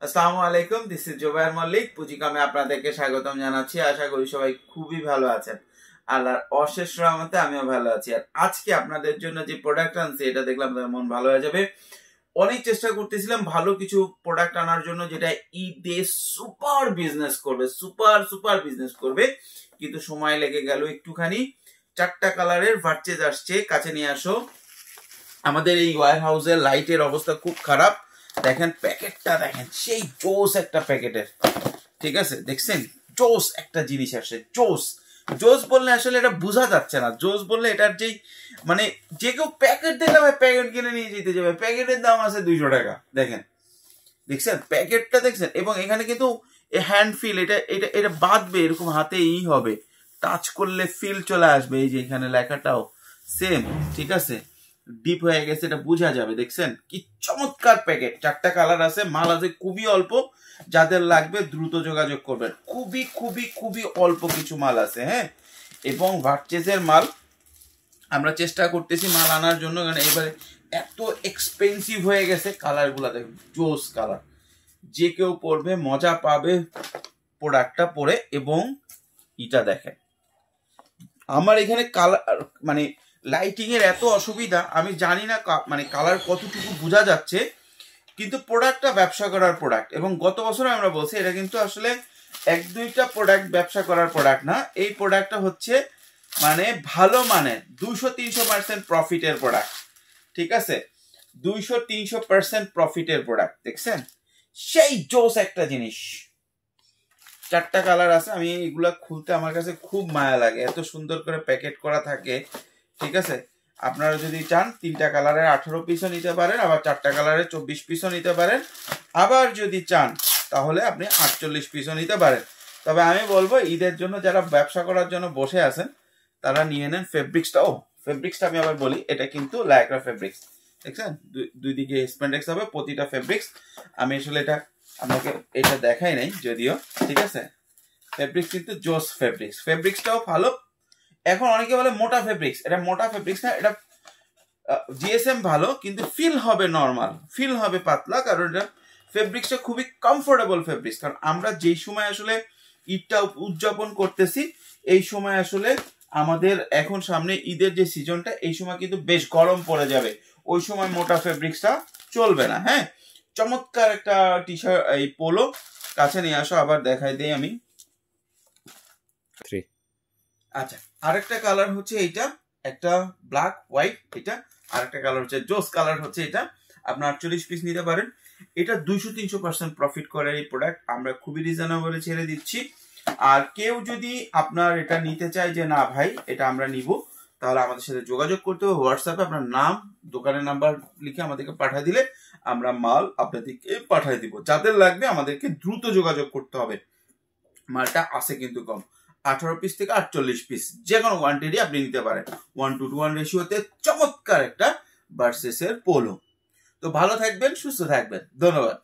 আসসালামু আলাইকুম, this is Zubair Mallick. পুঁজিকামে আপনাদেরকে স্বাগতম জানাচ্ছি। আশা করি সবাই খুবই ভালো আছেন। আল্লাহর অশেষ রহমতে আমিও ভালো আছি। আর আজকে আপনাদের জন্য যে প্রোডাক্ট আনছি এটা দেখলাম মন ভালো হয়ে যাবে। অনেক চেষ্টা করতেছিলাম ভালো কিছু প্রোডাক্ট আনার জন্য যেটা ঈদে সুপার বিজনেস করবে, সুপার বিজনেস করবে, কিন্তু সময় লেগে গেল একটুখানি। 4টা কালারের ভার্চেস আসছে, কাছে নিয়ে আসো। আমাদের এই ওয়্যার হাউসের লাইটের অবস্থা খুব খারাপ। দেখেন প্যাকেটটা, দেখেন সেই জোস একটা প্যাকেটের, ঠিক আছে? দেখছেন জোস একটা জিনিস আসে। জোস জোস বললে আসলে এটা বোঝা যাচ্ছে না। জোস বললে এটার যেই মানে যে কেউ প্যাকেট দেখলে প্যাকেট কিনে নিয়ে যেতে যাবে। প্যাকেটের দাম আছে 200 টাকা। দেখেন, দেখছেন প্যাকেটটা, দেখছেন? এবং এখানে কিন্তু হ্যান্ড ফিল, এটা এটা এটা বাঁধবে এরকম, হাতে হবে, টাচ করলে ফিল চলে আসবে। এই যে এখানে লেখাটাও সেম, ঠিক আছে? ডিপ হয়ে গেছে, এটা বোঝা যাবে। দেখছেন কি চমৎকার প্যাকেট। 4টা কালার আছে, মাল আছে খুবই অল্প। যাদের লাগবে দ্রুত যোগাযোগ করবেন। খুবই অল্প কিছু মাল আছে, হ্যাঁ। এবং ভার্চেসের মাল আমরা চেষ্টা করতেছি মাল আনার জন্য, কারণ এবারে এত এক্সপেন্সিভ হয়ে গেছে। কালার গুলা দেখুন, জোস কালার, যে কেউ পরবে মজা পাবে প্রোডাক্টটা পরে। এবং এটা দেখেন, আমার এখানে কালার মানে লাইটিং এর এত অসুবিধা, আমি জানি না মানে কালার কতটুকু বোঝা যাচ্ছে, কিন্তু প্রোডাক্টটা ব্যবসা করার প্রোডাক্ট। এবং গত বছর আমরা বলছি এটা কিন্তু আসলে 1-2টা প্রোডাক্ট ব্যবসা করার প্রোডাক্ট না। এই প্রোডাক্টটা হচ্ছে মানে ভালো মানের 200-300% প্রফিটের প্রোডাক্ট, ঠিক আছে? 200-300% প্রফিটের প্রোডাক্ট। দেখছেন সেই জোস একটা জিনিস। 4টা কালার আছে। আমি এগুলা খুলতে আমার কাছে খুব মায়া লাগে, এত সুন্দর করে প্যাকেট করা থাকে, ঠিক আছে? আপনারা যদি চান 3টা কালারের 18 পিসও নিতে পারেন, আবার 4টা কালারের 24 পিসও নিতে পারেন, আবার যদি চান তাহলে আপনি 48 পিসও নিতে পারেন। তবে আমি বলবো ঈদের জন্য যারা ব্যবসা করার জন্য বসে আছেন তারা নিয়ে নেন ফেব্রিক্সটা। ফেব্রিক্সটা আমি আবার বলি, এটা কিন্তু লাইক্রা ফেব্রিক্স। দেখছেন দুই দিকে স্প্যান্ডেক্স হবে প্রতিটা ফেব্রিক্স। আমি আসলে এটা আপনাকে এটা দেখাই নাই যদিও, ঠিক আছে? ফেব্রিক্স কিন্তু জোস ফেব্রিক্স। ফেব্রিক্সটাও ভালো। এখন অনেকে বলে মোটা ফেব্রিক্স, এটা মোটা ফেব্রিক্স না, এটা জিএসএম ভালো, কিন্তু ফিল হবে নর্মাল, ফিল হবে পাতলা, কারণ এটা ফেব্রিক্সটা খুবই কমফোর্টেবল ফেব্রিক্স। কারণ আমরা যেই সময় আসলে ঈদটা উদযাপন করতেছি, এই সময় আসলে আমাদের এখন সামনে ঈদের যে সিজনটা, এই সময় কিন্তু বেশ গরম পড়ে যাবে। ওই সময় মোটা ফেব্রিক্সটা চলবে না, হ্যাঁ। চমৎকার একটা টি শার্ট, এই পোলো, কাছে নিয়ে আসো আবার দেখাই দেই আমি। আচ্ছা, আরেকটা কালার হচ্ছে এইটা, একটা ব্ল্যাক হোয়াইট, এটা আরেকটা কালার হচ্ছে জোস কালার, হচ্ছে এটা। আপনার 48 পিস নিতে পারেন। এটা 200-300% প্রফিট করে এই প্রোডাক্ট, আমরা খুবই রিজনেবলে ছেড়ে দিচ্ছি। আর কেউ যদি আপনার এটা নিতে চায় যে না ভাই এটা আমরা নিব, তাহলে আমাদের সাথে যোগাযোগ করতে হবে। হোয়াটসঅ্যাপে আপনার নাম, দোকানের নাম্বার লিখে আমাদেরকে পাঠিয়ে দিলে আমরা মাল আপনাদেরকে পাঠিয়ে দিব। যাদের লাগবে আমাদেরকে দ্রুত যোগাযোগ করতে হবে। মালটা আছে কিন্তু কম, 18 পিস থেকে 48 পিস, যে কোনো কোয়ান্টিটি আপনি নিতে পারেন। 1:1 রেশিওতে চমৎকার একটা ভার্সেসের পোলো। তো ভালো থাকবেন, সুস্থ থাকবেন, ধন্যবাদ।